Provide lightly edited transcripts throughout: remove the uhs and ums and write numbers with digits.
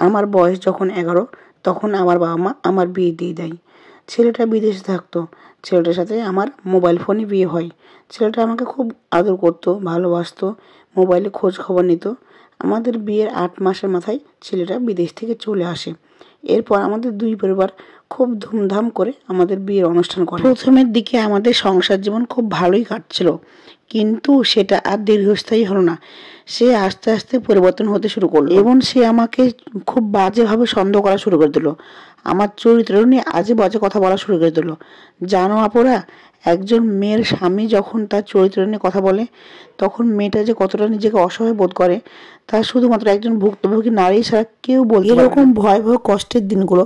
আমার বয়স যখন 11 তখন আমার বাবা মা আমার বিয়ে দিয়ে দেয়। ছেলেটা বিদেশে থাকতো। ছেলেটার সাথে আমার মোবাইল ফোনে বিয়ে হয়। ছেলেটা আমাকে খুব আদর করতো, ভালোবাসতো, মোবাইলে খোঁজ খবর নিত। আমাদের বিয়ের 8 মাসের মাথায় ছেলেটা বিদেশ থেকে চলে আসে। এরপর আমাদের দুই পরিবার খুব ধুমধাম করে আমাদের বিয়ের অনুষ্ঠান করে। প্রথমের দিকে আমাদের সংসার জীবন খুব ভালোই কাটছিল, কিন্তু সেটা আর দীর্ঘস্থায়ী হলো না। সে আস্তে আস্তে পরিবর্তন হতে শুরু করলো এবং সে আমাকে খুব বাজেভাবে সন্দেহ করা শুরু করে দিল। আমার চরিত্র নিয়ে আজে বাজে কথা বলা শুরু করে দিল। জানো আপুরা, একজন মেয়ের স্বামী যখন তার চরিত্র নিয়ে কথা বলে, তখন মেয়েটা যে কতটা নিজেকে অসহায় বোধ করে তা শুধুমাত্র একজন ভুক্তভোগী নারী ছাড়া কেউ বলতে পারে না। এরকম ভয়াবহ কষ্টের দিনগুলো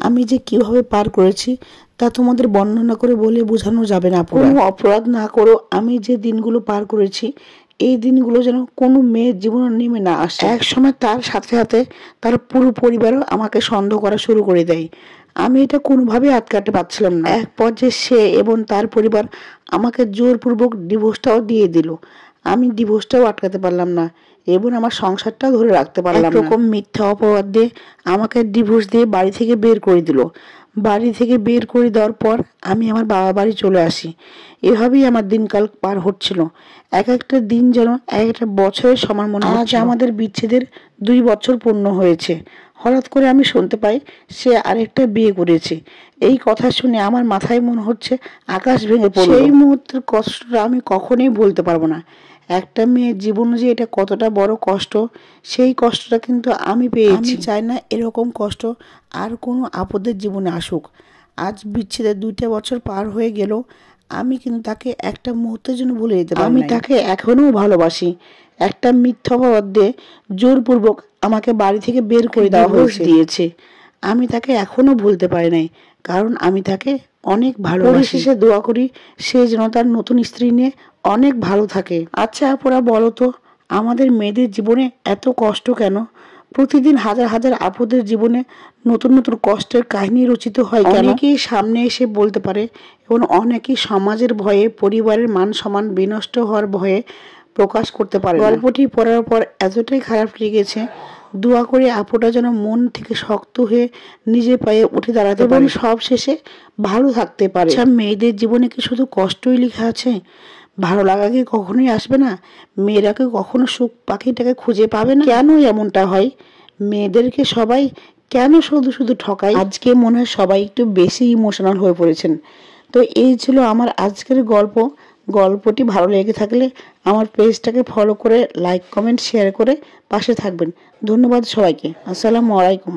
আমি যে কিভাবে পার করেছি তা তোমাদের বর্ণনা করে বলে বোঝানো যাবে না। কোনো অপরাধ না করেও আমি যে দিনগুলো পার করেছি, এই দিনগুলো যেন কোনো মেয়ের জীবনে নেমে না আসে। এক সময় তার সাথে সাথে তার পুরো পরিবারও আমাকে সন্দেহ করা শুরু করে দেয়। আমি এটা কোনোভাবেই আটকাতে পারছিলাম না। এক পর্যায়ে সে এবং তার পরিবার আমাকে জোরপূর্বক ডিভোর্সটাও দিয়ে দিল। আমি ডিভোর্সটাও আটকাতে পারলাম না এবং আমার সংসারটাও ধরে রাখতে পারলাম না। এরকম মিথ্যা অপবাদ দিয়ে আমাকে ডিভোর্স দিয়ে বাড়ি থেকে বের করে দিল। বাড়ি থেকে বের করে দেওয়ার পর আমি আমার বাবা বাড়ি চলে আসি। এভাবেই আমার দিনকাল পার হচ্ছিল। এক একটা দিন যেন এক একটা বছরের সমান মনে হচ্ছে। আজ আমাদের বিচ্ছেদের 2 বছর পূর্ণ হয়েছে। হঠাৎ করে আমি শুনতে পাই সে আরেকটা বিয়ে করেছে। এই কথা শুনে আমার মাথায় মনে হচ্ছে আকাশ ভেঙে পড়ল। সেই মুহূর্তের কষ্টটা আমি কখনোই বলতে পারবো না। একটা মেয়ের জীবনে যে এটা কতটা বড় কষ্ট, সেই কষ্টটা কিন্তু আমি পেয়েছি। আমি চাই না এরকম কষ্ট আর কোনো আপদের জীবনে আসুক। আজ বিচ্ছেদের 2টা বছর পার হয়ে গেল, আমি কিন্তু তাকে একটা মুহূর্তের জন্য ভুলে যেতে পারি না। আমি তাকে এখনো ভালোবাসি। একটা মিথ্যা অপবাদ দিয়ে জোরপূর্বক আমাকে বাড়ি থেকে বের করে দেওয়া দিয়েছে। আমি তাকে এখনো ভুলতে পারি নাই, কারণ আমি তাকে অনেক ভালোবাসি। পরিশেষে দোয়া করি সে যেন তার নতুন স্ত্রী নিয়ে অনেক ভালো থাকে। আচ্ছা আপুরা, বলো তো আমাদের মেয়েদের জীবনে এত কষ্ট কেন? প্রতিদিন হাজার হাজার আপুদের জীবনে নতুন নতুন কষ্টের কাহিনী রচিত হয় কেন? অনেকেই সামনে এসে বলতে পারে এবং অনেকেই সমাজের ভয়ে, পরিবারের মান সম্মান বিনষ্ট হওয়ার ভয়ে প্রকাশ করতে পারে। গল্পটি পড়ার পর এতটাই খারাপ লেগেছে, দোয়া করে আপুটা যেন মন থেকে শক্ত হয়ে নিজের পায়ে উঠে দাঁড়াতে পারে এবং সব শেষে ভালো থাকতে পারে। আচ্ছা, মেয়েদের জীবনে কি শুধু কষ্টই লেখা আছে? ভালো লাগা কি কখনোই আসবে না? মেয়েরা কি কখনো সুখ পাখিটাকে খুঁজে পাবে না? কেন এমনটা হয়? মেয়েদেরকে সবাই কেন শুধু শুধু ঠকায়? আজকে মনে হয় সবাই একটু বেশি ইমোশনাল হয়ে পড়েছেন। তো এই ছিল আমার আজকের গল্প। গল্পটি ভালো লেগে থাকলে আমার পেজটাকে ফলো করে লাইক কমেন্ট শেয়ার করে পাশে থাকবেন। ধন্যবাদ সবাইকে। আসসালামু আলাইকুম।